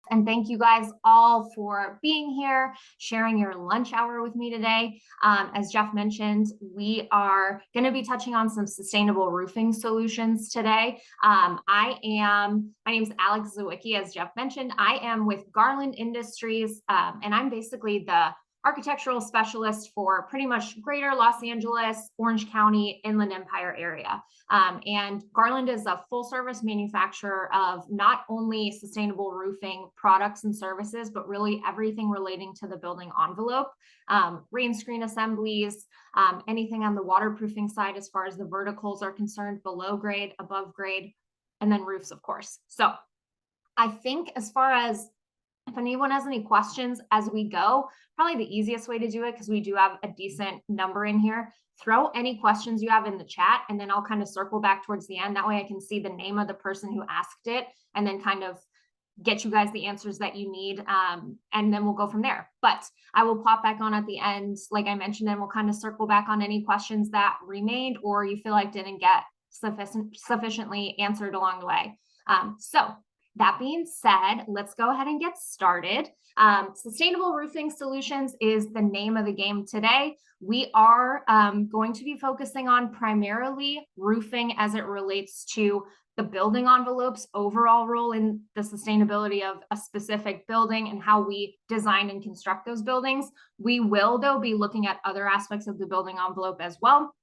And thank you guys all for being here, sharing your lunch hour with me today. As Jeff mentioned, we are going to be touching on some sustainable roofing solutions today. My name is Alex Zawicki, as Jeff mentioned. I am with Garland Industries, and I'm basically the architectural specialist for pretty much greater Los Angeles, Orange County, Inland Empire area. And Garland is a full service manufacturer of not only sustainable roofing products and services, but really everything relating to the building envelope, rain screen assemblies, anything on the waterproofing side as far as the verticals are concerned, below grade, above grade, and then roofs, of course. So I think as far as if anyone has any questions as we go, probably the easiest way to do it, because we do have a decent number in here, throw any questions you have in the chat, and then I'll kind of circle back towards the end. That way I can see the name of the person who asked it and then kind of get you guys the answers that you need. And then we'll go from there. But I will pop back on at the end, like I mentioned, and we'll kind of circle back on any questions that remained or you feel like didn't get sufficiently answered along the way. So that being said, let's go ahead and get started. Sustainable Roofing Solutions is the name of the game today. We are going to be focusing on primarily roofing as it relates to the building envelope's overall role in the sustainability of a specific building and how we design and construct those buildings. We will, though, be looking at other aspects of the building envelope as well.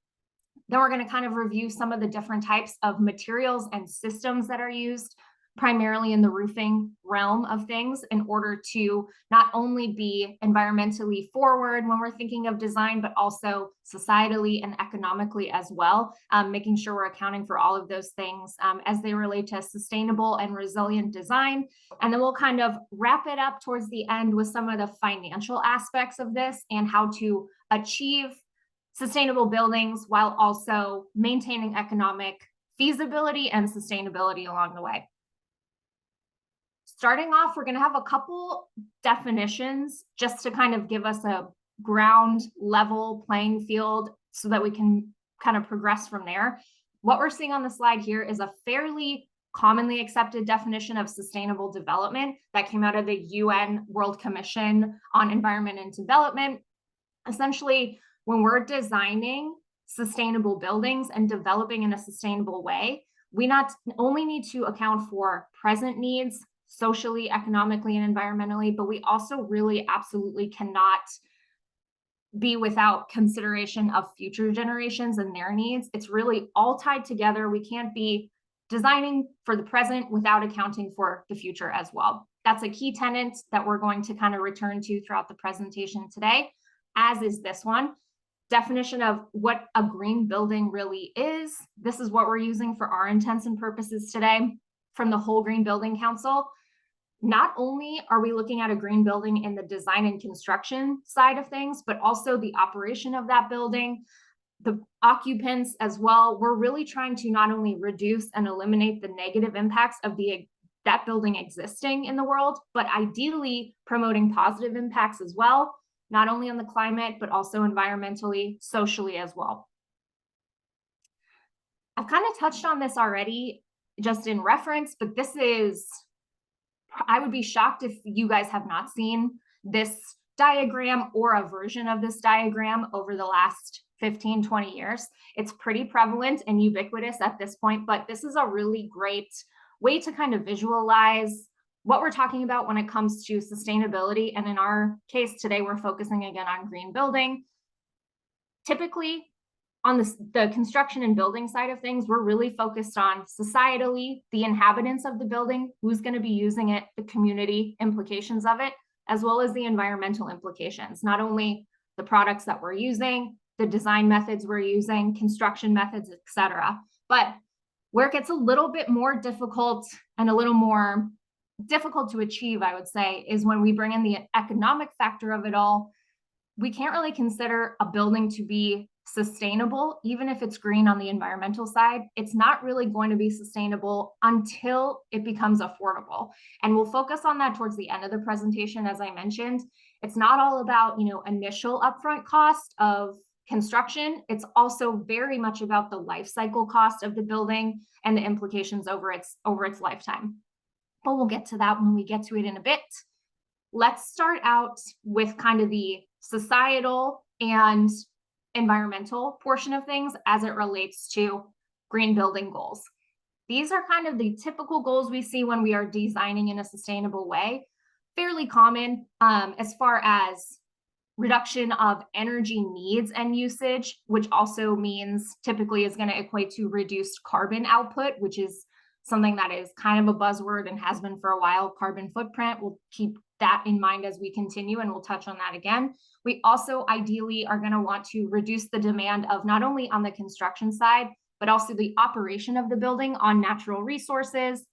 Then we're going to kind of review some of the different types of materials and systems that are used primarily in the roofing realm of things in order to not only be environmentally forward when we're thinking of design, but also societally and economically as well, making sure we're accounting for all of those things as they relate to sustainable and resilient design. And then we'll kind of wrap it up towards the end with some of the financial aspects of this and how to achieve sustainable buildings while also maintaining economic feasibility and sustainability along the way. Starting off, we're going to have a couple definitions just to kind of give us a ground level playing field so that we can kind of progress from there. What we're seeing on the slide here is a fairly commonly accepted definition of sustainable development that came out of the UN World Commission on Environment and Development. Essentially, when we're designing sustainable buildings and developing in a sustainable way, we not only need to account for present needs, socially, economically, and environmentally, but we also really absolutely cannot be without consideration of future generations and their needs. It's really all tied together. We can't be designing for the present without accounting for the future as well. That's a key tenet that we're going to kind of return to throughout the presentation today, as is this one. Definition of what a green building really is. This is what we're using for our intents and purposes today from the Whole Green Building Council. Not only are we looking at a green building in the design and construction side of things, but also the operation of that building, the occupants as well. We're really trying to not only reduce and eliminate the negative impacts of that building existing in the world, but ideally promoting positive impacts as well, not only on the climate, but also environmentally, socially as well. I've kind of touched on this already just in reference, but this is, I would be shocked if you guys have not seen this diagram or a version of this diagram over the last 15, 20 years. It's pretty prevalent and ubiquitous at this point, but this is a really great way to kind of visualize what we're talking about when it comes to sustainability. And in our case today, we're focusing again on green building. Typically, on the construction and building side of things, we're really focused on societally, the inhabitants of the building, who's going to be using it, the community implications of it, as well as the environmental implications, not only the products that we're using, the design methods we're using, construction methods, etc. But where it gets a little bit more difficult and a little more difficult to achieve, I would say, is when we bring in the economic factor of it all. We can't really consider a building to be sustainable, even if it's green on the environmental side. It's not really going to be sustainable until it becomes affordable. And we'll focus on that towards the end of the presentation. As I mentioned, it's not all about, initial upfront cost of construction. It's also very much about the life cycle cost of the building and the implications over its lifetime. but we'll get to that when we get to it in a bit. Let's start out with kind of the societal and environmental portion of things as it relates to green building goals. These are kind of the typical goals we see when we are designing in a sustainable way, fairly common as far as reduction of energy needs and usage, which also means typically is going to equate to reduced carbon output, which is something that is kind of a buzzword and has been for a while. Carbon footprint, we'll keep that in mind as we continue, and we'll touch on that again. We also ideally are going to want to reduce the demand of not only on the construction side, but also the operation of the building on natural resources.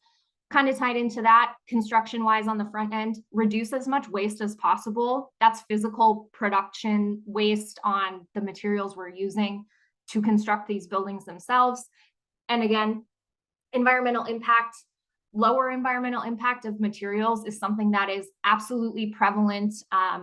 Kind of tied into that, construction wise on the front end, reduce as much waste as possible. That's physical production waste on the materials we're using to construct these buildings themselves. And again, environmental impact, lower environmental impact of materials is something that is absolutely prevalent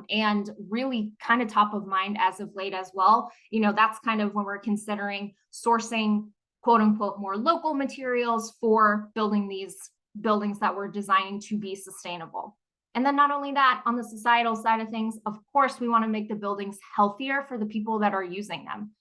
and really kind of top of mind as of late as well. You know, that's kind of when we're considering sourcing quote unquote more local materials for building these buildings that we're designing to be sustainable. And then not only that, on the societal side of things, of course, we want to make the buildings healthier for the people that are using them.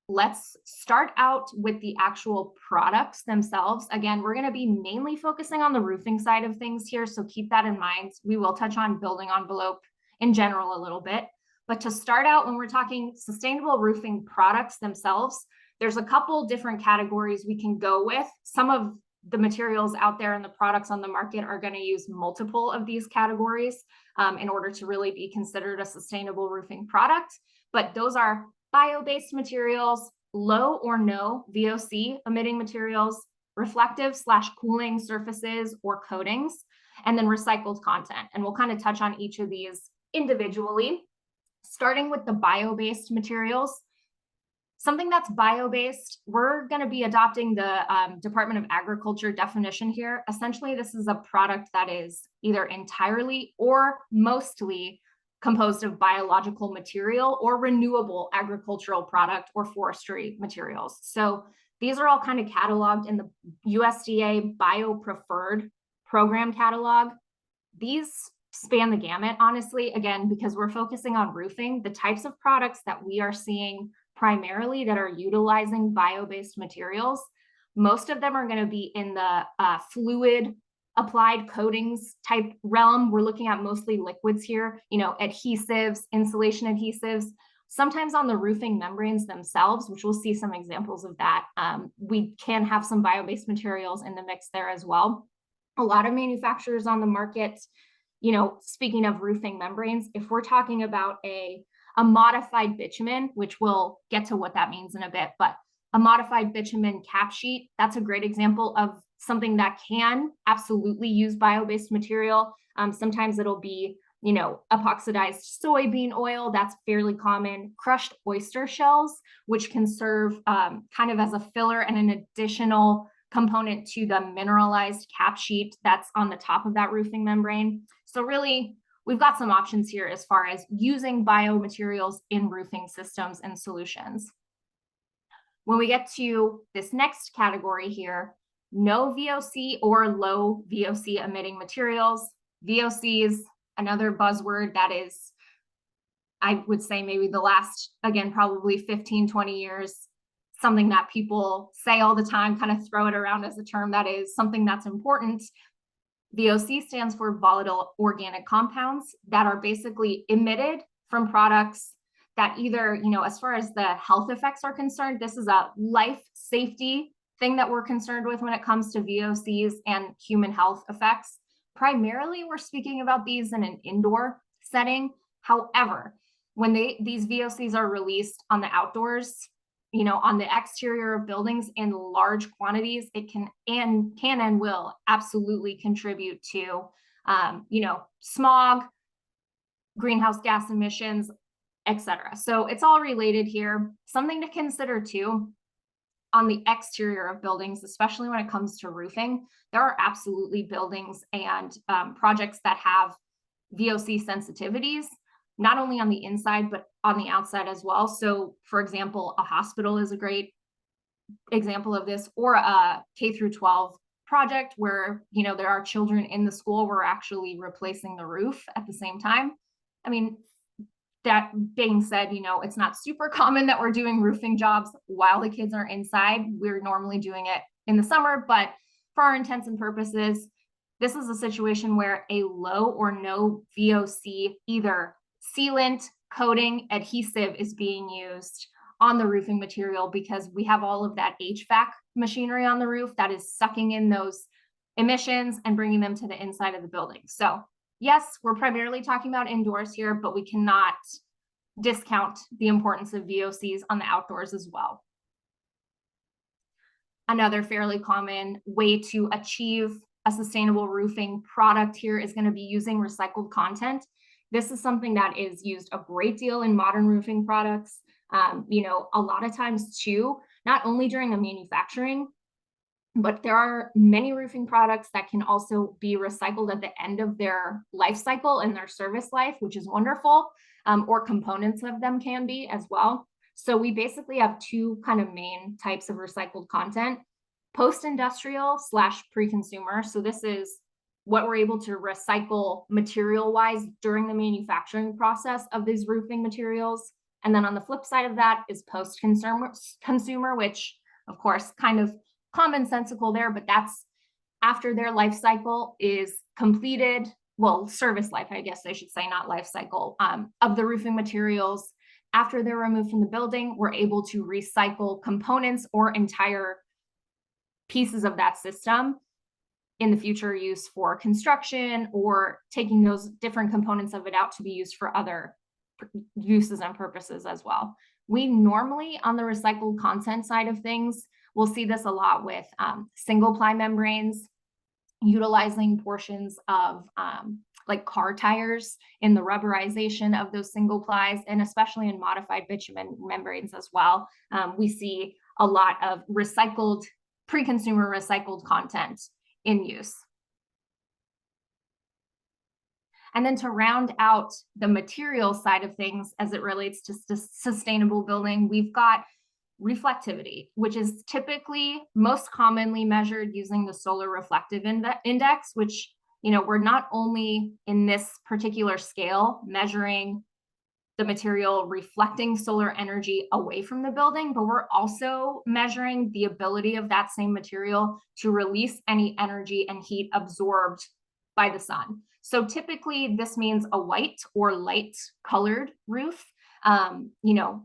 Let's start out with the actual products themselves. Again, we're going to be mainly focusing on the roofing side of things here, so keep that in mind. We will touch on building envelope in general a little bit. But to start out, when we're talking sustainable roofing products themselves, there's a couple different categories we can go with. Some of the materials out there and the products on the market are going to use multiple of these categories in order to really be considered a sustainable roofing product. But those are bio-based materials, low or no VOC emitting materials, reflective/cooling surfaces or coatings, and then recycled content. And we'll kind of touch on each of these individually, starting with the bio-based materials. Something that's bio-based, we're going to be adopting the Department of Agriculture definition here. Essentially, this is a product that is either entirely or mostly composed of biological material or renewable agricultural product or forestry materials. So these are all kind of cataloged in the USDA Bio Preferred program catalog. These span the gamut, honestly, again, because we're focusing on roofing. The types of products that we are seeing primarily that are utilizing bio-based materials, most of them are going to be in the fluid applied coatings type realm. We're looking at mostly liquids here, you know, adhesives, insulation adhesives, sometimes on the roofing membranes themselves, which we'll see some examples of that. We can have some bio-based materials in the mix there as well. A lot of manufacturers on the market, you know, speaking of roofing membranes, if we're talking about a modified bitumen, which we'll get to what that means in a bit, but a modified bitumen cap sheet, that's a great example of something that can absolutely use bio-based material. Sometimes it'll be, you know, epoxidized soybean oil, that's fairly common, crushed oyster shells, which can serve kind of as a filler and an additional component to the mineralized cap sheet that's on the top of that roofing membrane. So really, we've got some options here as far as using biomaterials in roofing systems and solutions. When we get to this next category here, no VOC or low VOC emitting materials. VOCs, another buzzword that is, I would say maybe the last, again, probably 15, 20 years, something that people say all the time, kind of throw it around as a term that is something that's important. VOC stands for volatile organic compounds that are basically emitted from products that either, you know, as far as the health effects are concerned, this is a life safety thing that we're concerned with when it comes to VOCs and human health effects. Primarily, we're speaking about these in an indoor setting. However, when these VOCs are released on the outdoors, you know, on the exterior of buildings in large quantities, it can and will absolutely contribute to, you know, smog, greenhouse gas emissions, etc. So it's all related here. Something to consider too, on the exterior of buildings, especially when it comes to roofing, there are absolutely buildings and projects that have VOC sensitivities, not only on the inside, but on the outside as well. So for example, a hospital is a great example of this, or a K through 12 project where, there are children in the school, we're actually replacing the roof at the same time. I mean, that being said, it's not super common that we're doing roofing jobs while the kids are inside. We're normally doing it in the summer, but for our intents and purposes, this is a situation where a low or no VOC, either sealant, coating, adhesive is being used on the roofing material because we have all of that HVAC machinery on the roof that is sucking in those emissions and bringing them to the inside of the building. So yes, we're primarily talking about indoors here, but we cannot discount the importance of VOCs on the outdoors as well. Another fairly common way to achieve a sustainable roofing product here is going to be using recycled content. This is something that is used a great deal in modern roofing products. A lot of times too, not only during the manufacturing, but there are many roofing products that can also be recycled at the end of their life cycle and their service life, which is wonderful, or components of them can be as well. So we basically have two kind of main types of recycled content: post-industrial / pre-consumer. So this is what we're able to recycle material-wise during the manufacturing process of these roofing materials. And then on the flip side of that is post-consumer, which of course kind of commonsensical there, but that's after their life cycle is completed. Well, service life, I guess I should say, not life cycle, of the roofing materials. After they're removed from the building, we're able to recycle components or entire pieces of that system in the future use for construction, or taking those different components of it out to be used for other uses and purposes as well. We normally, on the recycled content side of things, we'll see this a lot with single ply membranes, utilizing portions of like car tires in the rubberization of those single plies, and especially in modified bitumen membranes as well. We see a lot of recycled, pre-consumer recycled content in use. And then to round out the material side of things as it relates to sustainable building, we've got reflectivity, which is typically most commonly measured using the solar reflective index, which, we're not only in this particular scale measuring the material reflecting solar energy away from the building, but we're also measuring the ability of that same material to release any energy and heat absorbed by the sun. So typically this means a white or light colored roof.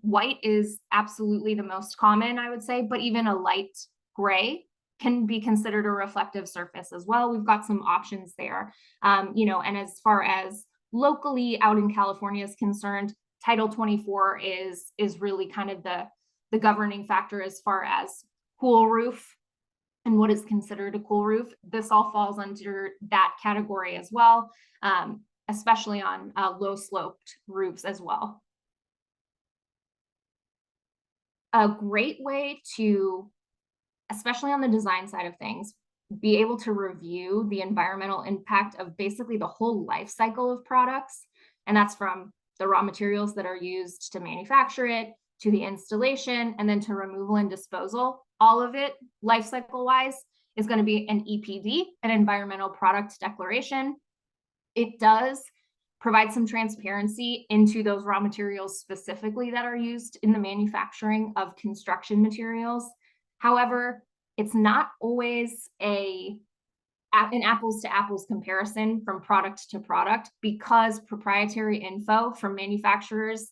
White is absolutely the most common, I would say, but even a light gray can be considered a reflective surface as well. We've got some options there. And as far as locally out in California is concerned, Title 24 is really kind of the governing factor as far as cool roof and what is considered a cool roof. This all falls under that category as well, especially on low sloped roofs as well. A great way to, especially on the design side of things, be able to review the environmental impact of basically the whole life cycle of products. And that's from the raw materials that are used to manufacture it, to the installation, and then to removal and disposal. All of it, life cycle wise, is going to be an EPD, an environmental product declaration. It does provide some transparency into those raw materials specifically that are used in the manufacturing of construction materials. However, it's not always an apples to apples comparison from product to product, because proprietary info from manufacturers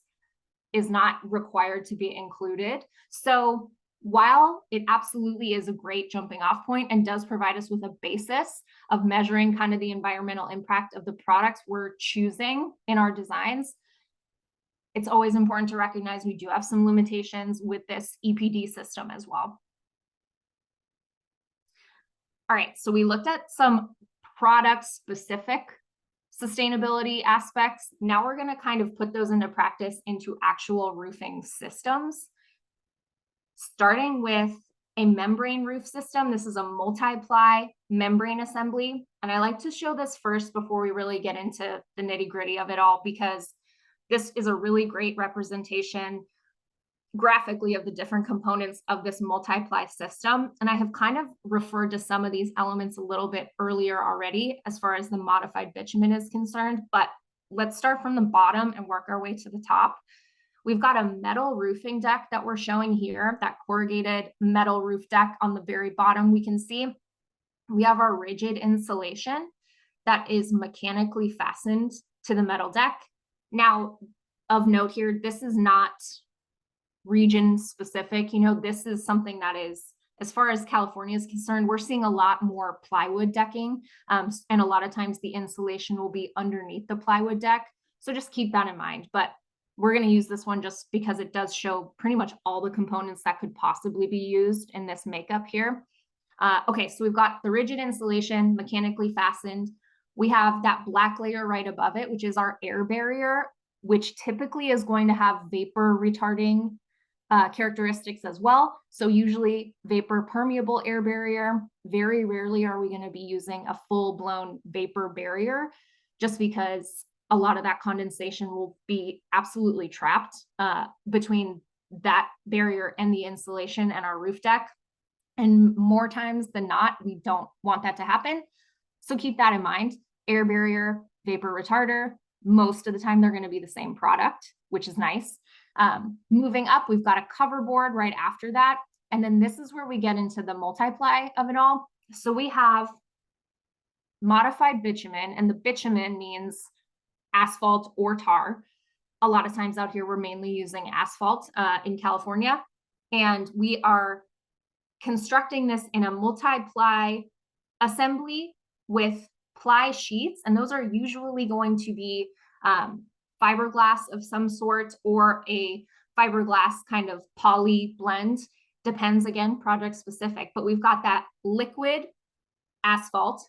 is not required to be included. So while it absolutely is a great jumping off point and does provide us with a basis of measuring kind of the environmental impact of the products we're choosing in our designs, it's always important to recognize we do have some limitations with this EPD system as well. All right, so we looked at some product-specific sustainability aspects. Now we're going to kind of put those into practice into actual roofing systems. Starting with a membrane roof system. This is a multi-ply membrane assembly. And I like to show this first before we really get into the nitty-gritty of it all, because this is a really great representation graphically of the different components of this multi-ply system. And I have kind of referred to some of these elements a little bit earlier already as far as the modified bitumen is concerned, but let's start from the bottom and work our way to the top. We've got a metal roofing deck that we're showing here, that corrugated metal roof deck on the very bottom. We can see we have our rigid insulation that is mechanically fastened to the metal deck. Now, of note here, this is not region specific. This is something that is, as far as California is concerned, we're seeing a lot more plywood decking. And a lot of times the insulation will be underneath the plywood deck. So just keep that in mind. But we're going to use this one just because it does show pretty much all the components that could possibly be used in this makeup here. Okay, so we've got the rigid insulation, mechanically fastened. We have that black layer right above it, which is our air barrier, which typically is going to have vapor retarding characteristics as well. So usually vapor permeable air barrier. Very rarely are we going to be using a full-blown vapor barrier, just because a lot of that condensation will be absolutely trapped between that barrier and the insulation and our roof deck. And more times than not, we don't want that to happen. So keep that in mind. Air barrier, vapor retarder, most of the time they're going to be the same product, which is nice. Moving up, we've got a cover board right after that. And then this is where we get into the multiply of it all. So we have modified bitumen, and the bitumen means asphalt or tar. A lot of times out here, we're mainly using asphalt in California. And we are constructing this in a multi-ply assembly with ply sheets. And those are usually going to be fiberglass of some sort or a fiberglass kind of poly blend. Depends, again, project specific. But we've got that liquid asphalt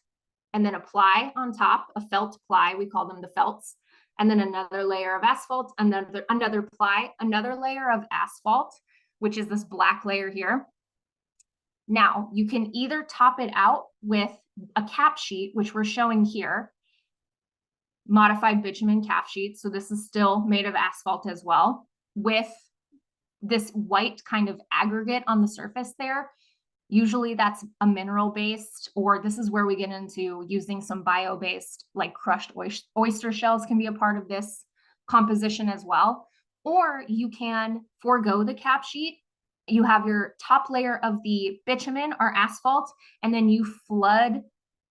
and then a ply on top, a felt ply. We call them the felts. And then another layer of asphalt, another ply, another layer of asphalt, which is this black layer here. Now, you can either top it out with a cap sheet, which we're showing here, modified bitumen cap sheet. So this is still made of asphalt as well, with this white kind of aggregate on the surface there. Usually that's a mineral-based, or this is where we get into using some bio-based, like crushed oyster shells can be a part of this composition as well. Or you can forego the cap sheet. You have your top layer of the bitumen or asphalt, and then you flood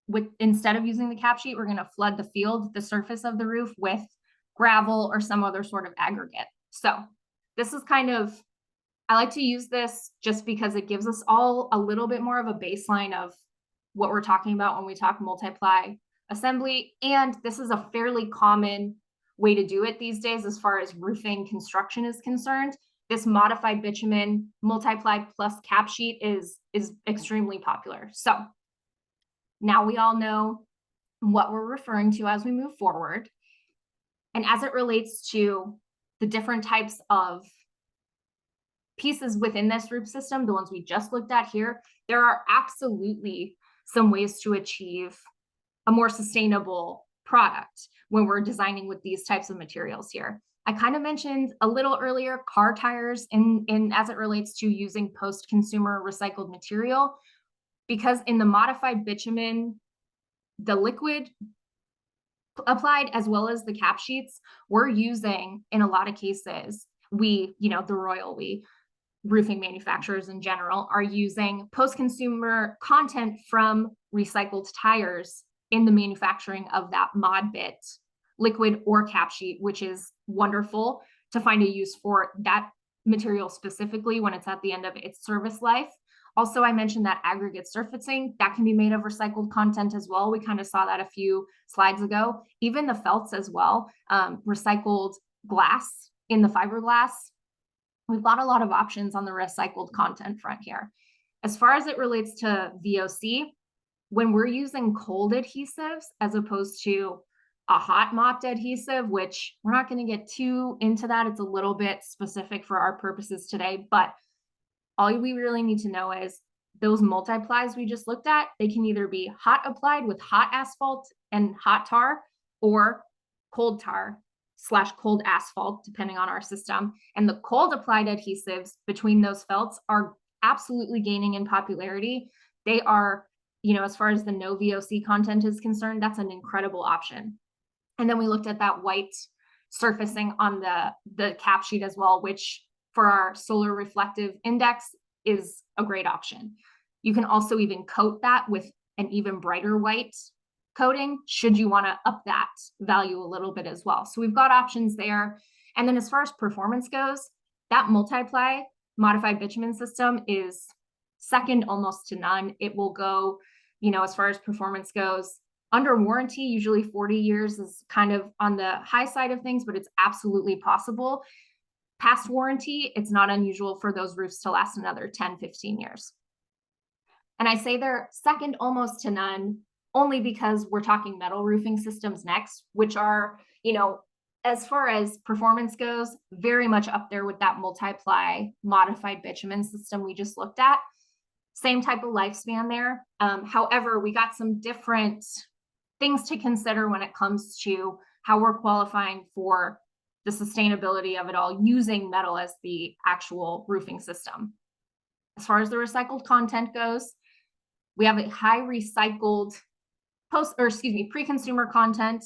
with, instead of using the cap sheet, we're going to flood the field, the surface of the roof, with gravel or some other sort of aggregate. So this is kind of, I like to use this just because it gives us all a little bit more of a baseline of what we're talking about when we talk multiply assembly. And this is a fairly common way to do it these days as far as roofing construction is concerned. This modified bitumen multiply plus cap sheet is extremely popular. So now we all know what we're referring to as we move forward. And as it relates to the different types of pieces within this roof system, the ones we just looked at here, there are absolutely some ways to achieve a more sustainable product when we're designing with these types of materials here. I kind of mentioned a little earlier car tires in as it relates to using post-consumer recycled material, because in the modified bitumen, the liquid applied as well as the cap sheets, we're using, in a lot of cases, the roofing manufacturers in general are using post-consumer content from recycled tires in the manufacturing of that mod bit liquid or cap sheet, which is wonderful to find a use for that material specifically when it's at the end of its service life. Also, I mentioned that aggregate surfacing that can be made of recycled content as well. We kind of saw that a few slides ago. Even the felts as well, recycled glass in the fiberglass. We've got a lot of options on the recycled content front here. As far as it relates to VOC, when we're using cold adhesives as opposed to a hot mopped adhesive, which we're not going to get too into that. It's a little bit specific for our purposes today, but all we really need to know is those multiplies we just looked at, they can either be hot applied with hot asphalt and hot tar or cold tar slash cold asphalt, depending on our system. And the cold applied adhesives between those felts are absolutely gaining in popularity. They are, as far as the no VOC content is concerned, that's an incredible option. And then we looked at that white surfacing on the cap sheet as well, which for our solar reflective index is a great option. You can also even coat that with an even brighter white coating should you want to up that value a little bit as well. So we've got options there. And then as far as performance goes, that multiply modified bitumen system is second almost to none. It will go, as far as performance goes, under warranty, usually 40 years is kind of on the high side of things, but it's absolutely possible. Past warranty, it's not unusual for those roofs to last another 10, 15 years. And I say they're second almost to none only because we're talking metal roofing systems next, which are, as far as performance goes, very much up there with that multiply modified bitumen system we just looked at. Same type of lifespan there. However, we got some different things to consider when it comes to how we're qualifying for the sustainability of it all using metal as the actual roofing system. As far as the recycled content goes, we have a high recycled pre-consumer content.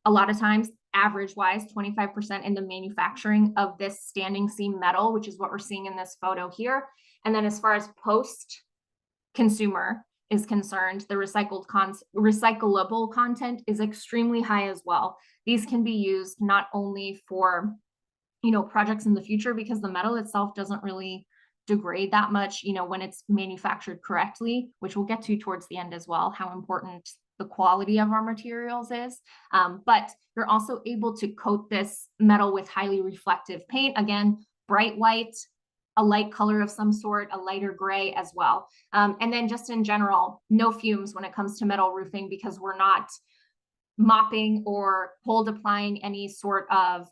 A lot of times, average-wise, 25% in the manufacturing of this standing seam metal, which is what we're seeing in this photo here. And then as far as post-consumer is concerned, the recyclable content is extremely high as well. These can be used not only for, projects in the future, because the metal itself doesn't really degrade that much, when it's manufactured correctly, which we'll get to towards the end as well, how important the quality of our materials is. But you're also able to coat this metal with highly reflective paint. Again, bright white, a light color of some sort, a lighter gray as well. And then just in general, no fumes when it comes to metal roofing, because we're not mopping or cold applying any sort of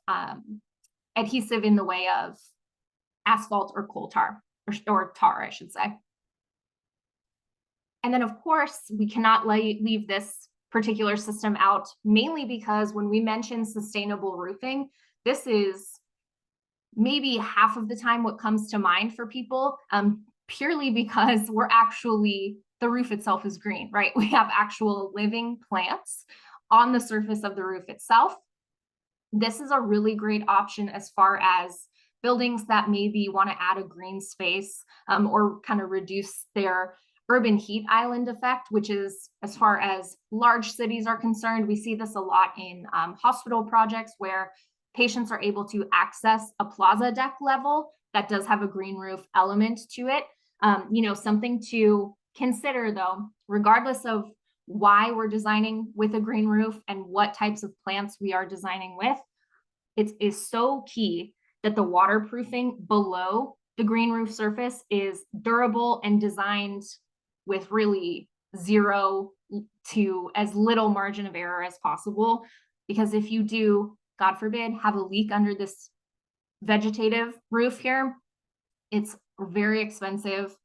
adhesive in the way of asphalt or coal tar, or tar, I should say. And then, of course, we cannot leave this particular system out, mainly because when we mention sustainable roofing, this is maybe half of the time what comes to mind for people, purely because the roof itself is green, right? We have actual living plants on the surface of the roof itself. This is a really great option as far as buildings that maybe want to add a green space or kind of reduce their urban heat island effect, which is, as far as large cities are concerned, we see this a lot in hospital projects where patients are able to access a plaza deck level that does have a green roof element to it. Something to consider though, regardless of why we're designing with a green roof and what types of plants we are designing with, it is so key that the waterproofing below the green roof surface is durable and designed with really zero to as little margin of error as possible. Because if you do, God forbid, have a leak under this vegetative roof here, it's very expensive,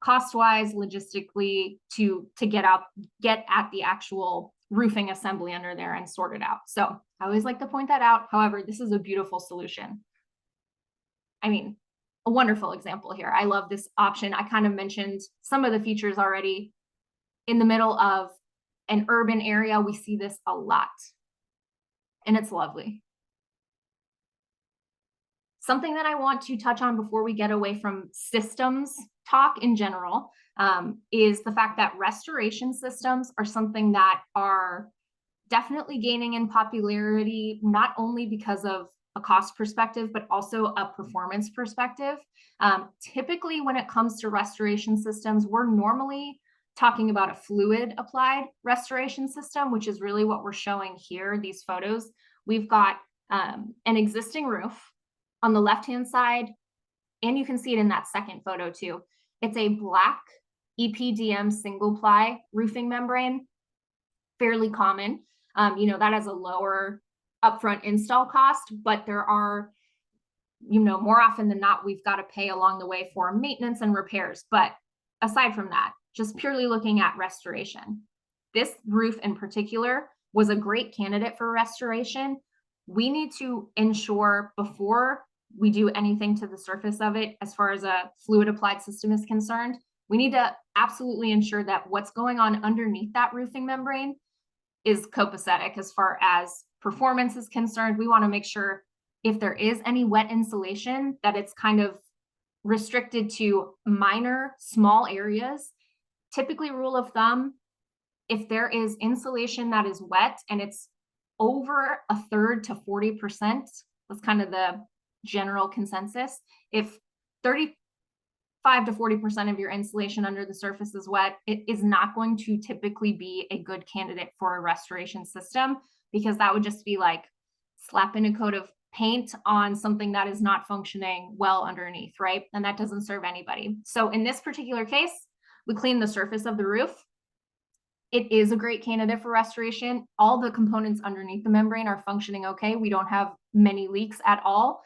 cost-wise, logistically, to get at the actual roofing assembly under there and sort it out. So I always like to point that out. However, this is a beautiful solution. I mean, a wonderful example here. I love this option. I kind of mentioned some of the features already. In the middle of an urban area, we see this a lot, and it's lovely. Something that I want to touch on before we get away from systems talk in general is the fact that restoration systems are something that are definitely gaining in popularity, not only because of a cost perspective, but also a performance perspective. Typically, when it comes to restoration systems, we're normally talking about a fluid applied restoration system, which is really what we're showing here, these photos. We've got an existing roof on the left-hand side, and you can see it in that second photo too. It's a black EPDM single ply roofing membrane, fairly common. That has a lower upfront install cost, but there are, more often than not, we've got to pay along the way for maintenance and repairs. But aside from that, just purely looking at restoration, this roof in particular was a great candidate for restoration. we need to ensure before we do anything to the surface of it, as far as a fluid applied system is concerned, we need to absolutely ensure that what's going on underneath that roofing membrane is copacetic as far as performance is concerned. We want to make sure if there is any wet insulation that it's kind of restricted to minor, small areas. Typically, rule of thumb, if there is insulation that is wet and it's over a third to 40%, that's kind of the general consensus. If 35 to 40% of your insulation under the surface is wet, it is not going to typically be a good candidate for a restoration system, because that would just be like slapping a coat of paint on something that is not functioning well underneath, right? And that doesn't serve anybody. So in this particular case, we clean the surface of the roof. It is a great candidate for restoration. All the components underneath the membrane are functioning okay. We don't have many leaks at all.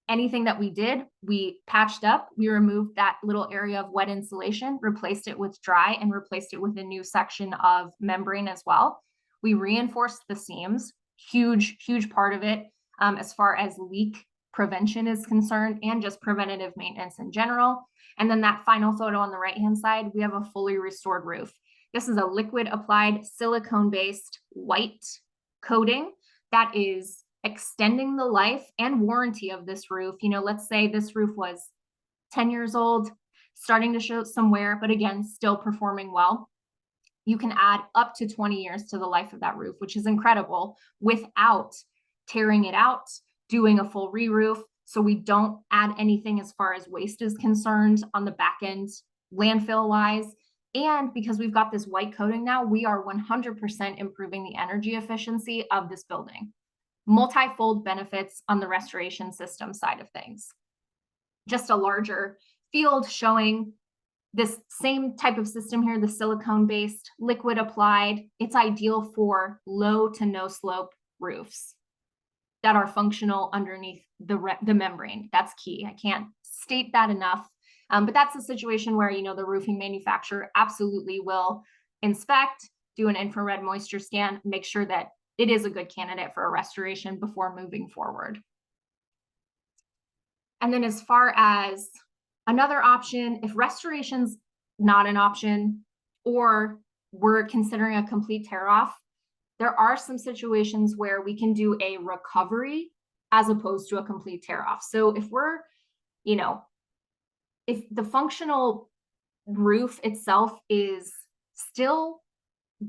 Anything that we did, we patched up. We removed that little area of wet insulation, replaced it with dry, and replaced it with a new section of membrane as well. We reinforced the seams, huge part of it, as far as leak prevention is concerned, and just preventative maintenance in general. And then that final photo on the right-hand side, we have a fully restored roof. This is a liquid applied silicone-based white coating that is extending the life and warranty of this roof. You know, let's say this roof was 10 years old, starting to show some wear, but again, still performing well. You can add up to 20 years to the life of that roof, which is incredible, without tearing it out, doing a full re-roof. So we don't add anything as far as waste is concerned on the back end, landfill wise. And because we've got this white coating now, we are 100% improving the energy efficiency of this building. Multi-fold benefits on the restoration system side of things. Just a larger field showing this same type of system here, the silicone-based, liquid applied. It's ideal for low to no slope roofs that are functional underneath the membrane. That's key. I can't state that enough. But that's a situation where, you know, the roofing manufacturer absolutely will inspect, do an infrared moisture scan, make sure that it is a good candidate for a restoration before moving forward. And then as far as another option, if restoration's not an option, or we're considering a complete tear off, there are some situations where we can do a recovery as opposed to a complete tear off. So if we're, you know, if the functional roof itself is still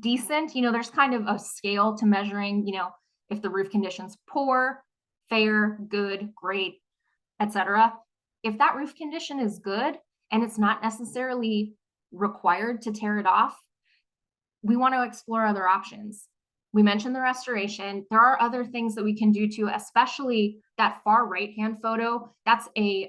decent, you know, there's kind of a scale to measuring, you know, if the roof condition's poor, fair, good, great, etc. If that roof condition is good and it's not necessarily required to tear it off, we want to explore other options. We mentioned the restoration. There are other things that we can do too, especially that far right-hand photo. That's a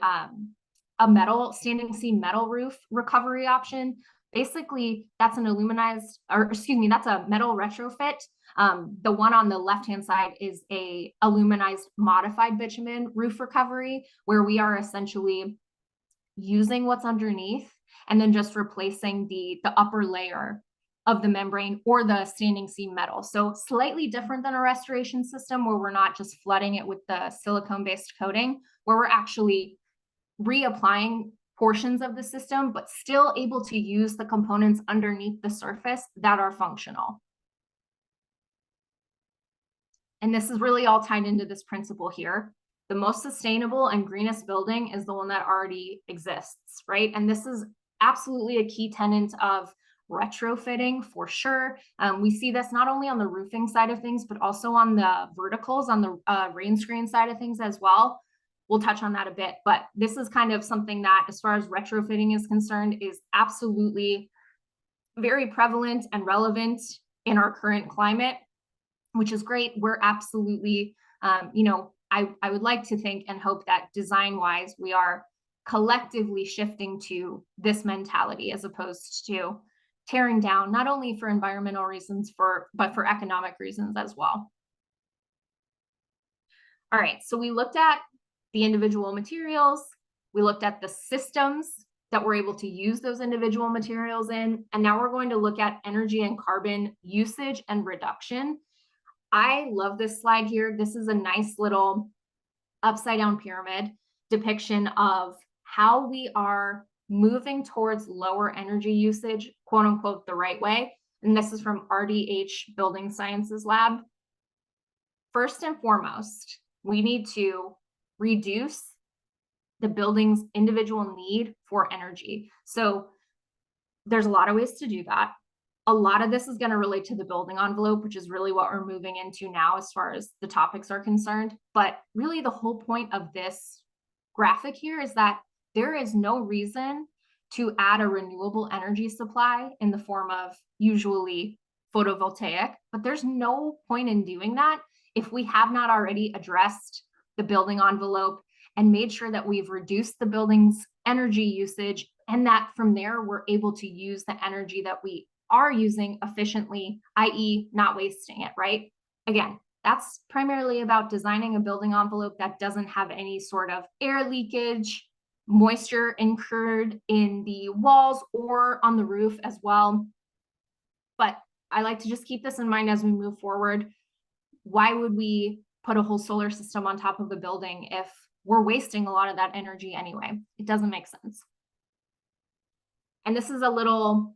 metal standing seam metal roof recovery option. Basically, that's an aluminized, or excuse me, that's a metal retrofit. The one on the left-hand side is a aluminized modified bitumen roof recovery, where we are essentially using what's underneath and then just replacing the upper layer of the membrane or the standing seam metal. So slightly different than a restoration system, where we're not just flooding it with the silicone-based coating, where we're actually reapplying portions of the system, but still able to use the components underneath the surface that are functional. And this is really all tied into this principle here. The most sustainable and greenest building is the one that already exists, right? And this is absolutely a key tenet of retrofitting for sure. We see this not only on the roofing side of things, but also on the verticals, on the rain screen side of things as well. We'll touch on that a bit, but this is kind of something that, as far as retrofitting is concerned, is absolutely very prevalent and relevant in our current climate, which is great. We're absolutely, you know, I would like to think and hope that design-wise, we are collectively shifting to this mentality as opposed to tearing down, not only for environmental reasons, but for economic reasons as well. All right, so we looked at the individual materials, we looked at the systems that we're able to use those individual materials in, and now we're going to look at energy and carbon usage and reduction. I love this slide here. This is a nice little upside down pyramid depiction of how we are moving towards lower energy usage, quote unquote, the right way. And this is from RDH Building Sciences Lab. First and foremost, we need to reduce the building's individual need for energy. So there's a lot of ways to do that. A lot of this is going to relate to the building envelope, which is really what we're moving into now as far as the topics are concerned. But really the whole point of this graphic here is that there is no reason to add a renewable energy supply in the form of usually photovoltaic, but there's no point in doing that if we have not already addressed the building envelope and made sure that we've reduced the building's energy usage, and that from there we're able to use the energy that we are using efficiently, i.e. not wasting it, right? Again, that's primarily about designing a building envelope that doesn't have any sort of air leakage, moisture incurred in the walls or on the roof as well. But I like to just keep this in mind as we move forward. Why would we put a whole solar system on top of the building if we're wasting a lot of that energy anyway? It doesn't make sense. And this is a little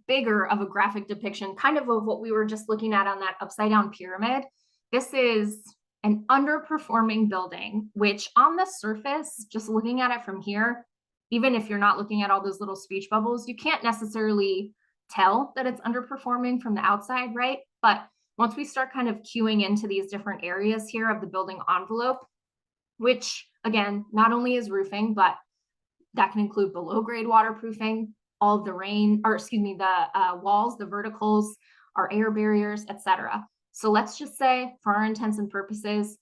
bigger of a graphic depiction, kind of what we were just looking at on that upside down pyramid. This is an underperforming building, which on the surface, just looking at it from here, even if you're not looking at all those little speech bubbles, you can't necessarily tell that it's underperforming from the outside, right? But once we start kind of queuing into these different areas here of the building envelope, which again, not only is roofing, but that can include below grade waterproofing, all of the the walls, the verticals, our air barriers, etc. So let's just say, for our intents and purposes,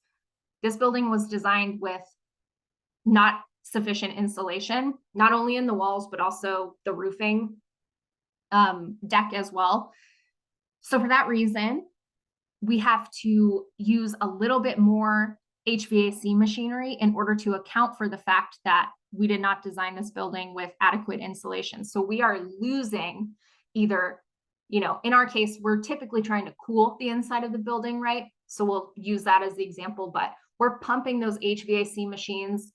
this building was designed with not sufficient insulation, not only in the walls, but also the roofing deck as well. So for that reason, we have to use a little bit more HVAC machinery in order to account for the fact that we did not design this building with adequate insulation. So we are losing either, in our case, we're typically trying to cool the inside of the building, right? So we'll use that as the example, but we're pumping those HVAC machines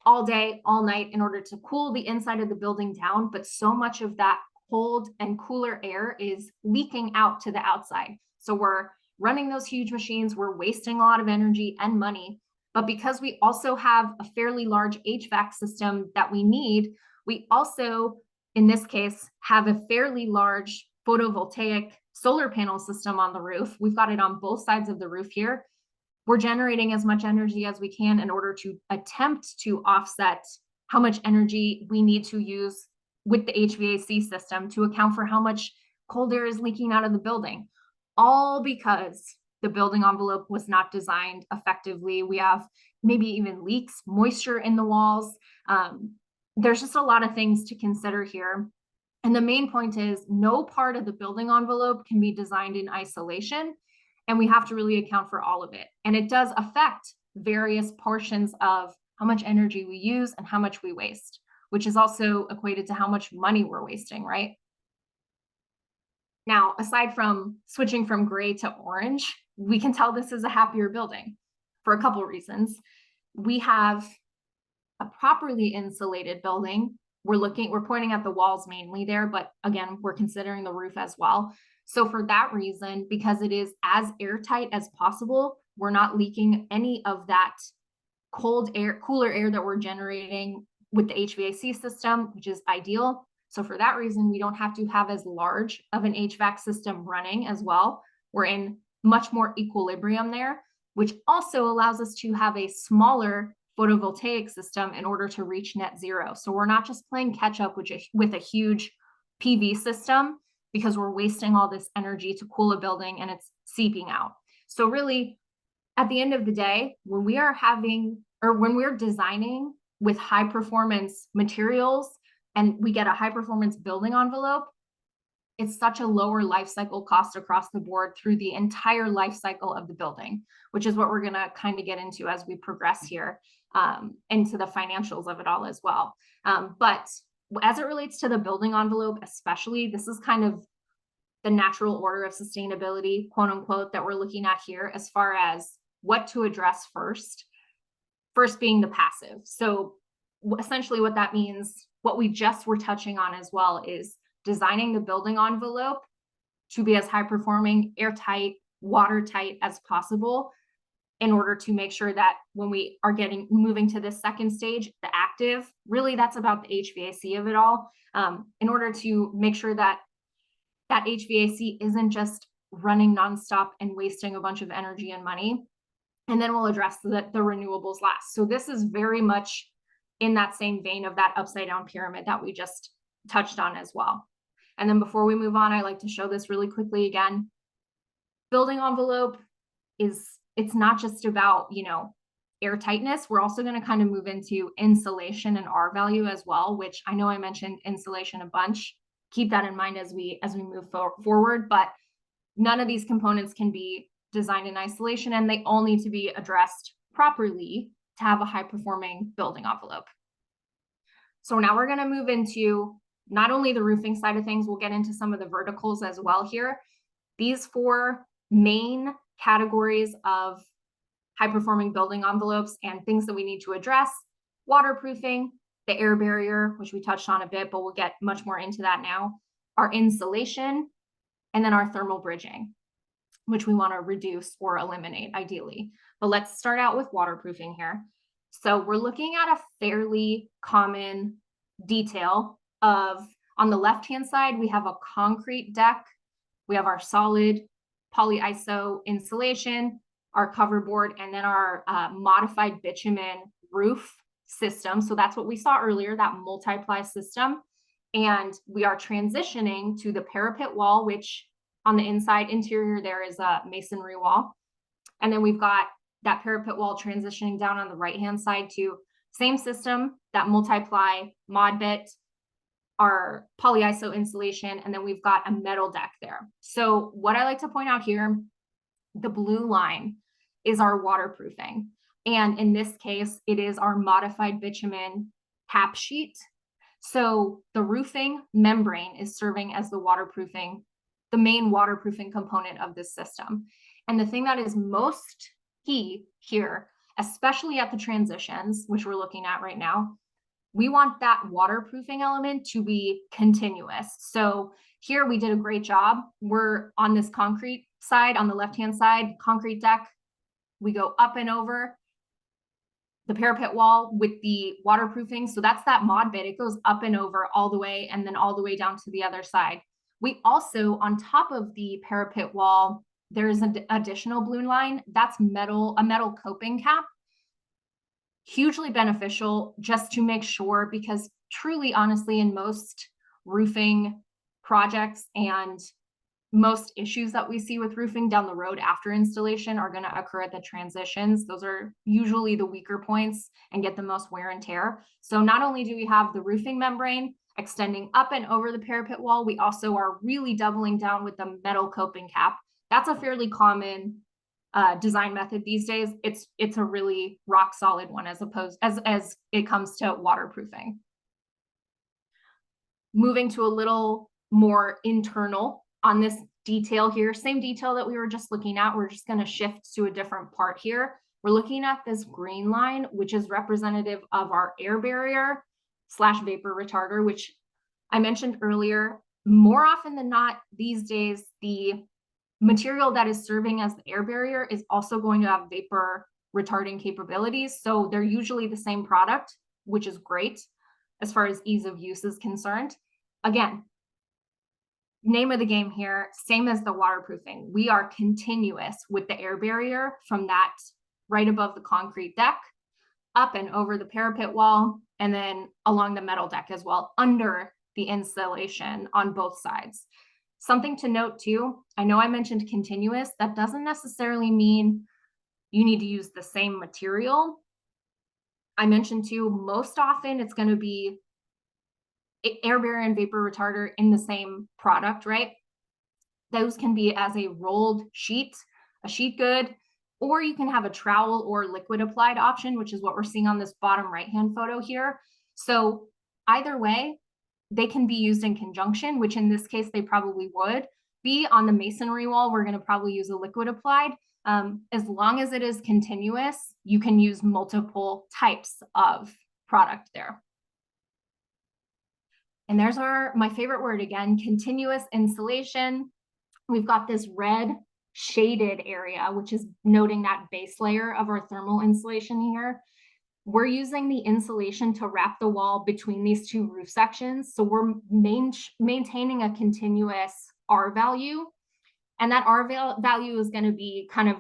all day, all night in order to cool the inside of the building down. But so much of that cold and cooler air is leaking out to the outside. So we're running those huge machines, we're wasting a lot of energy and money. But because we also have a fairly large HVAC system that we need, we also, in this case, have a fairly large photovoltaic solar panel system on the roof. We've got it on both sides of the roof here. We're generating as much energy as we can in order to attempt to offset how much energy we need to use with the HVAC system to account for how much cold air is leaking out of the building. All because the building envelope was not designed effectively. We have maybe even leaks, moisture in the walls. There's just a lot of things to consider here. And the main point is no part of the building envelope can be designed in isolation, and we have to really account for all of it. And it does affect various portions of how much energy we use and how much we waste, which is also equated to how much money we're wasting, right? Now, aside from switching from gray to orange, we can tell this is a happier building for a couple of reasons. We have a properly insulated building. We're pointing at the walls mainly there, but again, we're considering the roof as well. So for that reason, because it is as airtight as possible, we're not leaking any of that cold air, cooler air that we're generating with the HVAC system, which is ideal. So for that reason, we don't have to have as large of an HVAC system running as well. We're in much more equilibrium there, which also allows us to have a smaller photovoltaic system in order to reach net zero. So we're not just playing catch up with a huge PV system because we're wasting all this energy to cool a building and it's seeping out. So really, at the end of the day, when we're designing with high performance materials and we get a high performance building envelope, it's such a lower life cycle cost across the board through the entire life cycle of the building, which is what we're going to kind of get into as we progress here into the financials of it all as well. But as it relates to the building envelope, especially, this is kind of the natural order of sustainability, quote unquote, that we're looking at here as far as what to address first. First being the passive. So essentially what that means, what we just were touching on as well, is designing the building envelope to be as high performing, airtight, watertight as possible, in order to make sure that when we are moving to this second stage, the active, really that's about the HVAC of it all, in order to make sure that that HVAC isn't just running nonstop and wasting a bunch of energy and money. And then we'll address the renewables last. So this is very much in that same vein of that upside down pyramid that we just touched on as well. And then before we move on, I like to show this really quickly again. Building envelope it's not just about, airtightness. We're also going to kind of move into insulation and R value as well, which I know I mentioned insulation a bunch. Keep that in mind as we move forward, but none of these components can be designed in isolation, and they all need to be addressed properly to have a high performing building envelope. So now we're going to move into not only the roofing side of things, we'll get into some of the verticals as well here. These 4 main categories of high performing building envelopes and things that we need to address: waterproofing, the air barrier, which we touched on a bit, but we'll get much more into that now, our insulation, and then our thermal bridging, which we want to reduce or eliminate ideally. But let's start out with waterproofing here. So we're looking at a fairly common detail of, on the left-hand side, we have a concrete deck. We have our solid polyiso insulation, our cover board, and then our modified bitumen roof system. So that's what we saw earlier, that multi-ply system. And we are transitioning to the parapet wall, which on the inside interior there is a masonry wall. And then we've got that parapet wall transitioning down on the right-hand side to same system, that multi-ply mod bit, our polyiso insulation, and then we've got a metal deck there. So what I like to point out here, the blue line is our waterproofing. And in this case, it is our modified bitumen cap sheet. So the roofing membrane is serving as the main waterproofing component of this system. And the thing that is most key here, especially at the transitions, which we're looking at right now, we want that waterproofing element to be continuous. So here we did a great job. We're on this concrete side, on the left-hand side, concrete deck. We go up and over the parapet wall with the waterproofing. So that's that mod bit. It goes up and over all the way, and then all the way down to the other side. We also, on top of the parapet wall, there's an additional blue line. That's a metal coping cap. Hugely beneficial just to make sure, because truly, honestly, in most roofing projects and most issues that we see with roofing down the road after installation are going to occur at the transitions. Those are usually the weaker points and get the most wear and tear. So not only do we have the roofing membrane extending up and over the parapet wall, we also are really doubling down with the metal coping cap. That's a fairly common design method these days. It's a really rock solid one as it comes to waterproofing. Moving to a little more internal on this detail here, same detail that we were just looking at, we're just going to shift to a different part here. We're looking at this green line, which is representative of our air barrier / vapor retarder, which I mentioned earlier. More often than not these days, the material that is serving as the air barrier is also going to have vapor retarding capabilities. So they're usually the same product, which is great as far as ease of use is concerned. Again, name of the game here, same as the waterproofing. We are continuous with the air barrier from that right above the concrete deck, up and over the parapet wall, and then along the metal deck as well, under the insulation on both sides. Something to note too, I know I mentioned continuous. That doesn't necessarily mean you need to use the same material. I mentioned too, most often it's going to be air barrier and vapor retarder in the same product, right? Those can be as a rolled sheet, a sheet good, or you can have a trowel or liquid applied option, which is what we're seeing on this bottom right-hand photo here. So either way, they can be used in conjunction, which in this case, they probably would. B, on the masonry wall, we're going to probably use a liquid applied. As long as it is continuous, you can use multiple types of product there. And there's my favorite word again, continuous insulation. We've got this red shaded area, which is noting that base layer of our thermal insulation here. We're using the insulation to wrap the wall between these two roof sections. So we're maintaining a continuous R value. And that R value is going to be kind of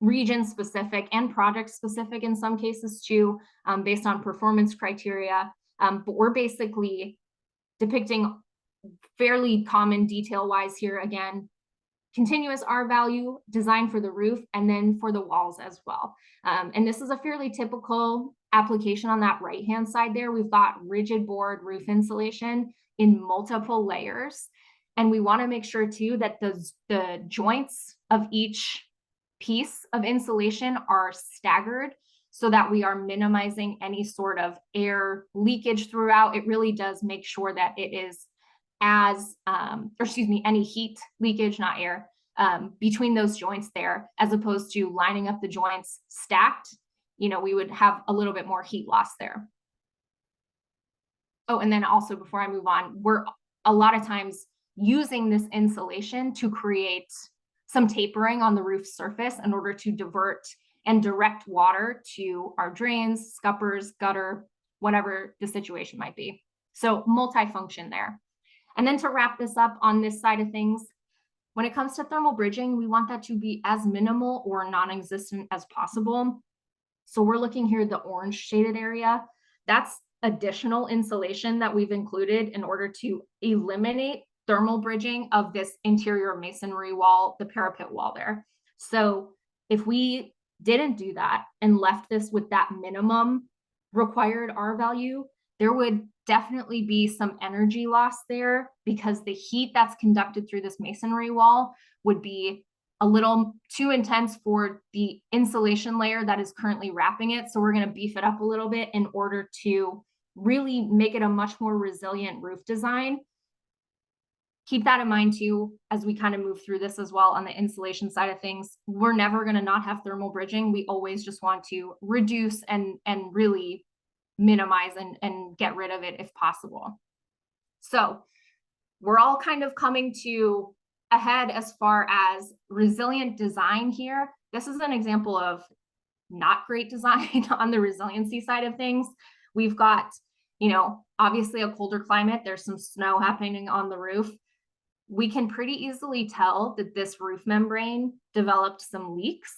region specific and project specific in some cases too, based on performance criteria. But we're basically depicting fairly common detail wise here again, continuous R value designed for the roof and then for the walls as well. And this is a fairly typical application on that right-hand side there. We've got rigid board roof insulation in multiple layers. And we want to make sure too that the joints of each piece of insulation are staggered so that we are minimizing any sort of air leakage throughout. It really does make sure that it is any heat leakage, not air, between those joints there, as opposed to lining up the joints stacked. We would have a little bit more heat loss there. Oh, and then also before I move on, we're a lot of times using this insulation to create some tapering on the roof surface in order to divert and direct water to our drains, scuppers, gutter, whatever the situation might be. So multifunction there. And then to wrap this up on this side of things, when it comes to thermal bridging, we want that to be as minimal or non-existent as possible. So we're looking here, the orange shaded area, that's additional insulation that we've included in order to eliminate thermal bridging of this interior masonry wall, the parapet wall there. So if we didn't do that and left this with that minimum required R value, there would definitely be some energy loss there because the heat that's conducted through this masonry wall would be a little too intense for the insulation layer that is currently wrapping it. So we're going to beef it up a little bit in order to really make it a much more resilient roof design. Keep that in mind too, as we kind of move through this as well on the insulation side of things. We're never going to not have thermal bridging. We always just want to reduce and really minimize and get rid of it if possible. So we're all kind of coming to a head as far as resilient design here. This is an example of not great design on the resiliency side of things. We've got, obviously a colder climate. There's some snow happening on the roof. We can pretty easily tell that this roof membrane developed some leaks.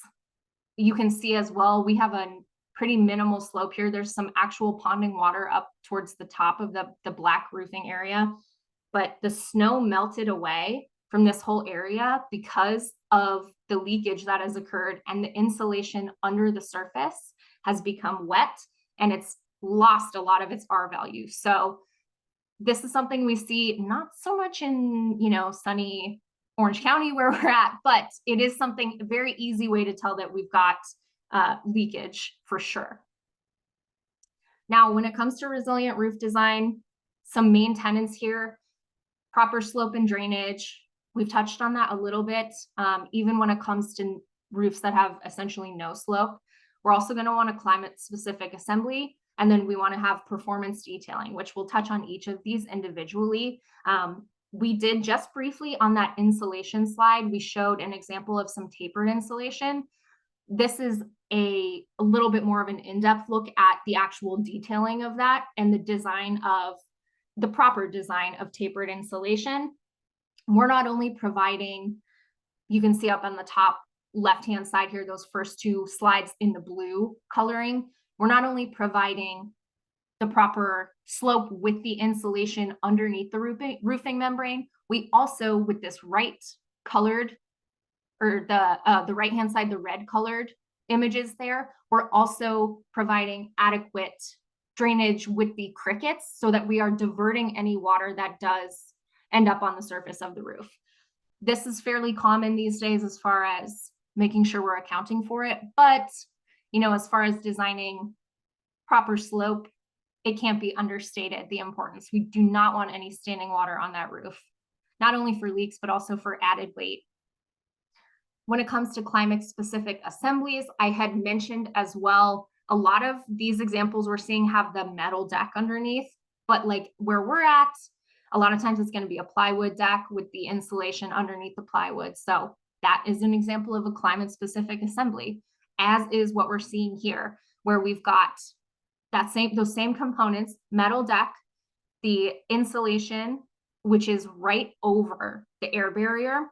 You can see as well, we have a pretty minimal slope here. There's some actual ponding water up towards the top of the black roofing area, but the snow melted away from this whole area because of the leakage that has occurred, and the insulation under the surface has become wet and it's lost a lot of its R value. So this is something we see not so much in, sunny Orange County where we're at, but it is something, a very easy way to tell that we've got leakage for sure. Now, when it comes to resilient roof design, some main tenets here, proper slope and drainage. We've touched on that a little bit, even when it comes to roofs that have essentially no slope. We're also going to want a climate specific assembly. And then we want to have performance detailing, which we'll touch on each of these individually. We did just briefly on that insulation slide, we showed an example of some tapered insulation. This is a little bit more of an in-depth look at the actual detailing of that and the proper design of tapered insulation. We're not only providing, you can see up on the top left-hand side here, those first two slides in the blue coloring, we're not only providing the proper slope with the insulation underneath the roofing membrane, we also, with this right colored, or the right-hand side, the red colored images there, we're also providing adequate drainage with the crickets so that we are diverting any water that does end up on the surface of the roof. This is fairly common these days as far as making sure we're accounting for it, but as far as designing proper slope, it can't be understated, the importance. We do not want any standing water on that roof. not only for leaks, but also for added weight. When it comes to climate-specific assemblies, I had mentioned as well, a lot of these examples we're seeing have the metal deck underneath, but like where we're at, a lot of times it's going to be a plywood deck with the insulation underneath the plywood. So that is an example of a climate-specific assembly, as is what we're seeing here, where we've got those same components, metal deck, the insulation, which is right over the air barrier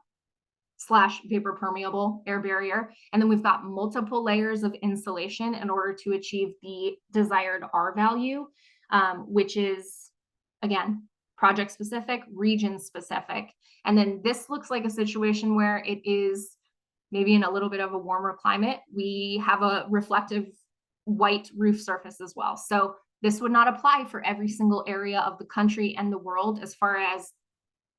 / vapor permeable air barrier. And then we've got multiple layers of insulation in order to achieve the desired R value, which is, again, project specific, region specific. And then this looks like a situation where it is maybe in a little bit of a warmer climate. We have a reflective white roof surface as well. So this would not apply for every single area of the country and the world as far as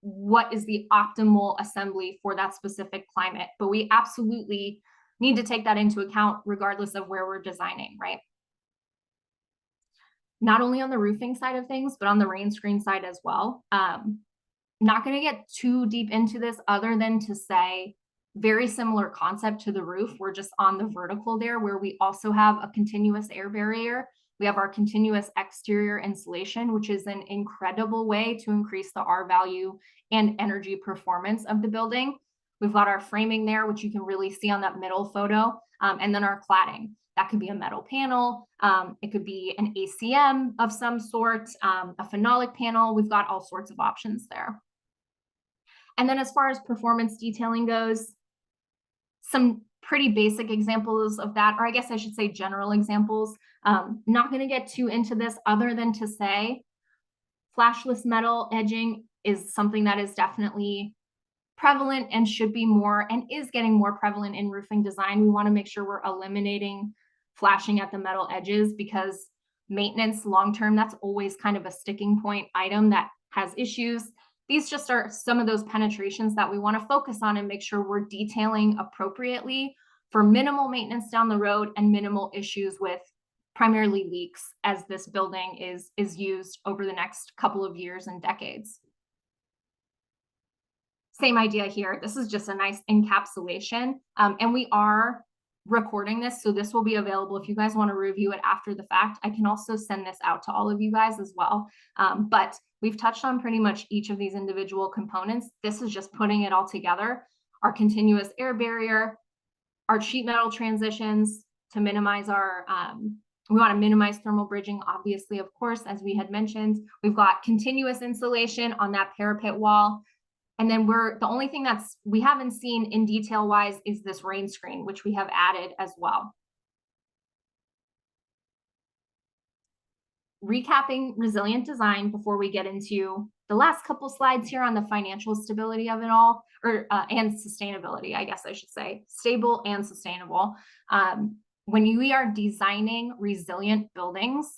what is the optimal assembly for that specific climate. But we absolutely need to take that into account regardless of where we're designing, right? Not only on the roofing side of things, but on the rain screen side as well. Not going to get too deep into this other than to say very similar concept to the roof. We're just on the vertical there, where we also have a continuous air barrier. We have our continuous exterior insulation, which is an incredible way to increase the R value and energy performance of the building. We've got our framing there, which you can really see on that middle photo, and then our cladding. That could be a metal panel. It could be an ACM of some sort, a phenolic panel. We've got all sorts of options there. And then as far as performance detailing goes, some pretty basic examples of that, or I guess I should say general examples. Not going to get too into this other than to say flashless metal edging is something that is definitely prevalent and should be more, and is getting more prevalent in roofing design. We want to make sure we're eliminating flashing at the metal edges, because maintenance long-term, that's always kind of a sticking point item that has issues. These just are some of those penetrations that we want to focus on and make sure we're detailing appropriately for minimal maintenance down the road and minimal issues with primarily leaks as this building is used over the next couple of years and decades. Same idea here. This is just a nice encapsulation, and we are recording this, so this will be available if you guys want to review it after the fact. I can also send this out to all of you guys as well, but we've touched on pretty much each of these individual components. This is just putting it all together. Our continuous air barrier, our sheet metal transitions to minimize our, we want to minimize thermal bridging, obviously, of course, as we had mentioned. We've got continuous insulation on that parapet wall. And then the only thing we haven't seen in detail wise is this rain screen, which we have added as well. Recapping resilient design before we get into the last couple slides here on the financial stability of it all, or and sustainability, I guess I should say, stable and sustainable. When we are designing resilient buildings,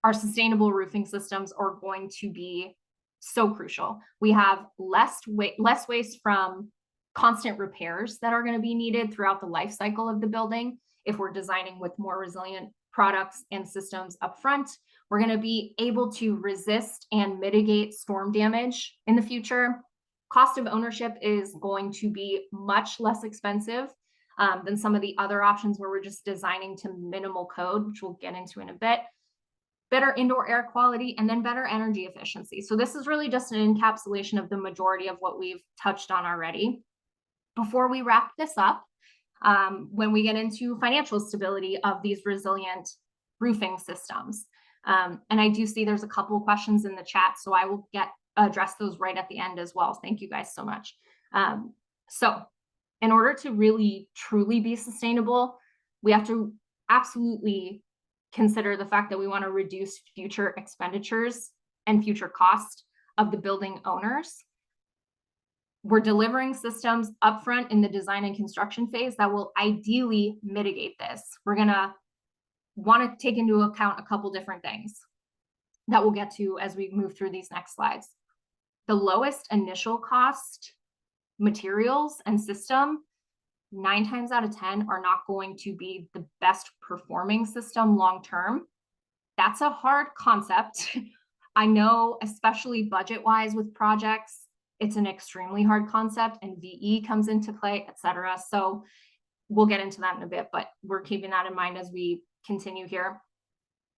our sustainable roofing systems are going to be so crucial. We have less waste from constant repairs that are going to be needed throughout the life cycle of the building. If we're designing with more resilient products and systems up front, we're going to be able to resist and mitigate storm damage in the future. Cost of ownership is going to be much less expensive than some of the other options where we're just designing to minimal code, which we'll get into in a bit. Better indoor air quality, and then better energy efficiency. So this is really just an encapsulation of the majority of what we've touched on already. Before we wrap this up, when we get into financial stability of these resilient roofing systems, and I do see there's a couple of questions in the chat, so I will address those right at the end as well. Thank you guys so much. So in order to really truly be sustainable, we have to absolutely consider the fact that we want to reduce future expenditures and future cost of the building owners. We're delivering systems upfront in the design and construction phase that will ideally mitigate this. We're going to want to take into account a couple different things that we'll get to as we move through these next slides. The lowest initial cost materials and system, 9 times out of 10 are not going to be the best performing system long term. That's a hard concept. I know, especially budget wise with projects, it's an extremely hard concept, and VE comes into play, etc. So we'll get into that in a bit, but we're keeping that in mind as we continue here.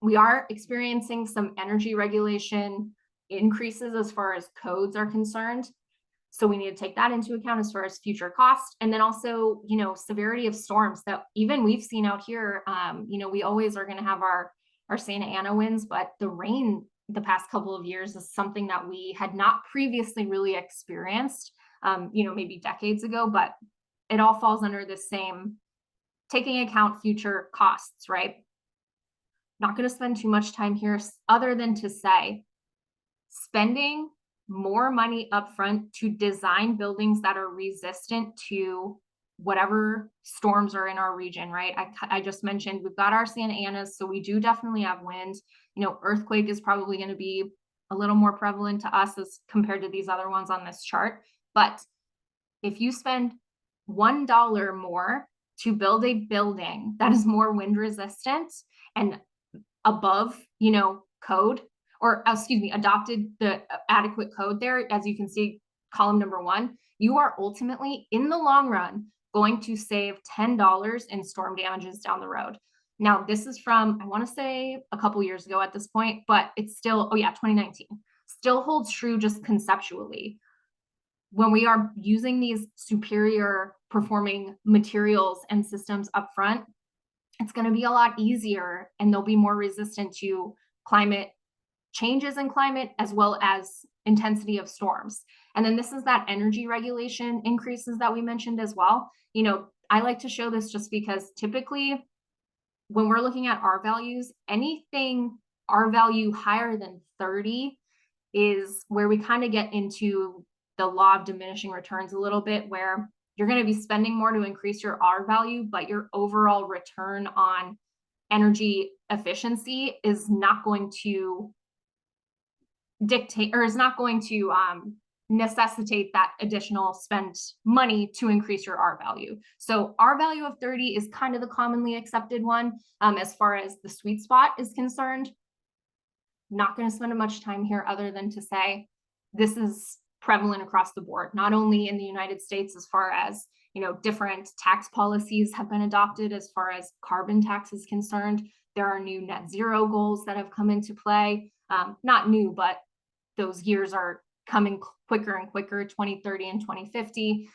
We are experiencing some energy regulation increases as far as codes are concerned. So we need to take that into account as far as future cost. And then also, severity of storms that even we've seen out here. We always are going to have our Santa Ana winds, but the rain the past couple of years is something that we had not previously really experienced, maybe decades ago, but it all falls under the same taking account future costs, right? Not going to spend too much time here other than to say spending more money upfront to design buildings that are resistant to whatever storms are in our region, right? I just mentioned we've got our Santa Anas, so we do definitely have wind. Earthquake is probably going to be a little more prevalent to us as compared to these other ones on this chart. But if you spend $1 more to build a building that is more wind resistant and above, code, or adopted the adequate code there, as you can see, column number 1, you are ultimately, in the long run, going to save $10 in storm damages down the road. Now, this is from, I want to say a couple years ago at this point, but it's still, 2019, still holds true just conceptually. When we are using these superior performing materials and systems up front, it's going to be a lot easier and they'll be more resistant to climate changes in climate as well as intensity of storms. And then this is that energy regulation increases that we mentioned as well. I like to show this just because typically when we're looking at R values, anything R value higher than 30 is where we kind of get into the law of diminishing returns a little bit, where you're going to be spending more to increase your R value, but your overall return on energy efficiency is not going to dictate, or is not going to necessitate that additional spend money to increase your R value. So R value of 30 is kind of the commonly accepted one as far as the sweet spot is concerned. Not going to spend much time here other than to say this is prevalent across the board, not only in the United States as far as different tax policies have been adopted as far as carbon tax is concerned. There are new net zero goals that have come into play. Not new, but those years are coming quicker and quicker, 2030 and 2050.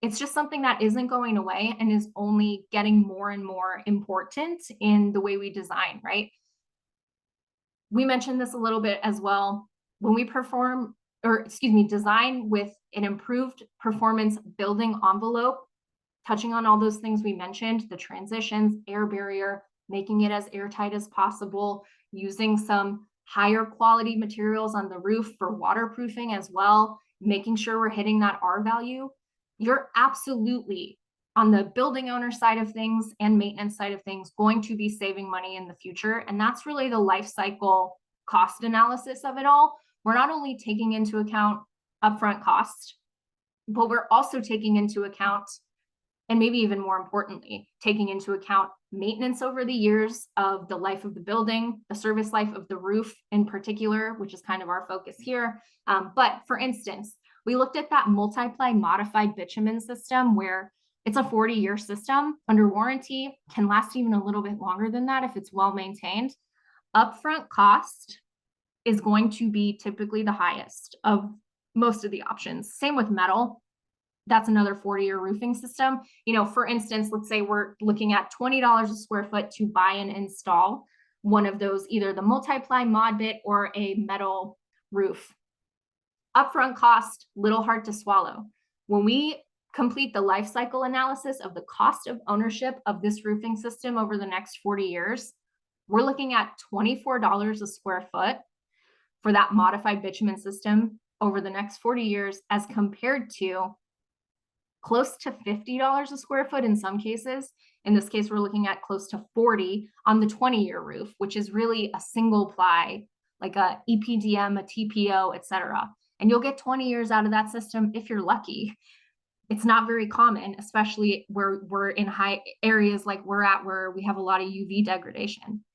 It's just something that isn't going away and is only getting more and more important in the way we design, right? We mentioned this a little bit as well. When we design with an improved performance building envelope, touching on all those things we mentioned, the transitions, air barrier, making it as airtight as possible, using some higher quality materials on the roof for waterproofing as well, making sure we're hitting that R value, you're absolutely, on the building owner side of things and maintenance side of things, going to be saving money in the future. And that's really the life cycle cost analysis of it all. We're not only taking into account upfront cost, but we're also taking into account, and maybe even more importantly, taking into account maintenance over the years of the life of the building, the service life of the roof in particular, which is kind of our focus here. But for instance, we looked at that multiply modified bitumen system where it's a 40-year system under warranty, can last even a little bit longer than that if it's well maintained. Upfront cost is going to be typically the highest of most of the options. Same with metal. That's another 40-year roofing system. For instance, let's say we're looking at $20 a square foot to buy and install one of those, either the multiply mod bit or a metal roof. Upfront cost, little hard to swallow. When we complete the life cycle analysis of the cost of ownership of this roofing system over the next 40 years, we're looking at $24 a square foot for that modified bitumen system over the next 40 years, as compared to close to $50 a square foot in some cases. In this case, we're looking at close to 40 on the 20-year roof, which is really a single ply, like a EPDM, a TPO, etc. And you'll get 20 years out of that system if you're lucky. It's not very common, especially where we're in high areas like we're at, where we have a lot of UV degradation.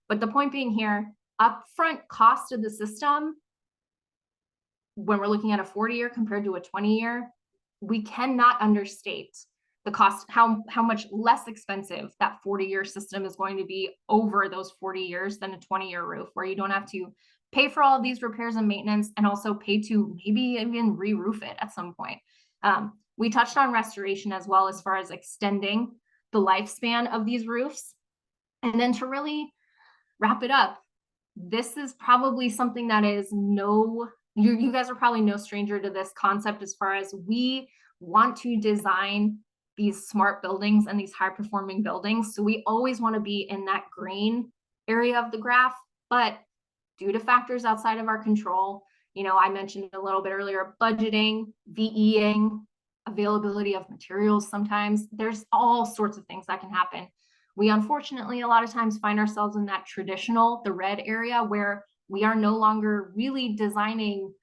But the point being here, upfront cost of the system when we're looking at a 40-year compared to a 20-year, we cannot understate the cost, how much less expensive that 40-year system is going to be over those 40 years than a 20-year roof, where you don't have to pay for all of these repairs and maintenance and also pay to maybe even re-roof it at some point. We touched on restoration as well, as far as extending the lifespan of these roofs. And then to really wrap it up, this is probably something that is you guys are probably no stranger to this concept, as far as we want to design these smart buildings and these high performing buildings. So we always want to be in that green area of the graph, but due to factors outside of our control, I mentioned a little bit earlier, budgeting, VEing, availability of materials, sometimes there's all sorts of things that can happen. We unfortunately a lot of times find ourselves in that traditional, the red area, where we are no longer really designing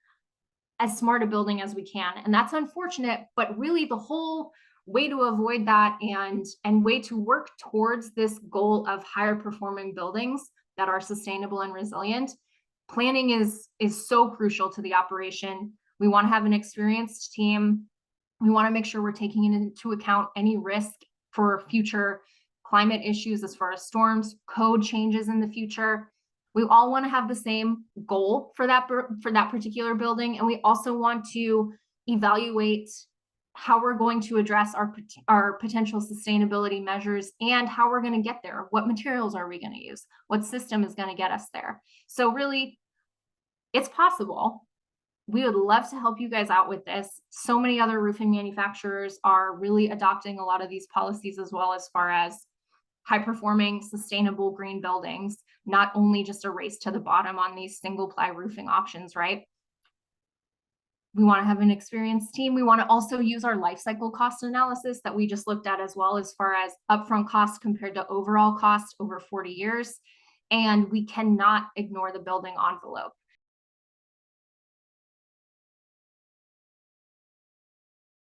as smart a building as we can. And that's unfortunate, but really the whole way to avoid that and way to work towards this goal of higher performing buildings that are sustainable and resilient, planning is so crucial to the operation. We want to have an experienced team. We want to make sure we're taking into account any risk for future climate issues, as far as storms, code changes in the future. We all want to have the same goal for that particular building, and we also want to evaluate how we're going to address our potential sustainability measures and how we're going to get there. What materials are we going to use? What system is going to get us there? So really, it's possible. We would love to help you guys out with this. So many other roofing manufacturers are really adopting a lot of these policies as well, as far as high performing, sustainable green buildings, not only just a race to the bottom on these single ply roofing options, right? We want to have an experienced team. We want to also use our life cycle cost analysis that we just looked at as well, as far as upfront cost compared to overall cost over 40 years. And we cannot ignore the building envelope.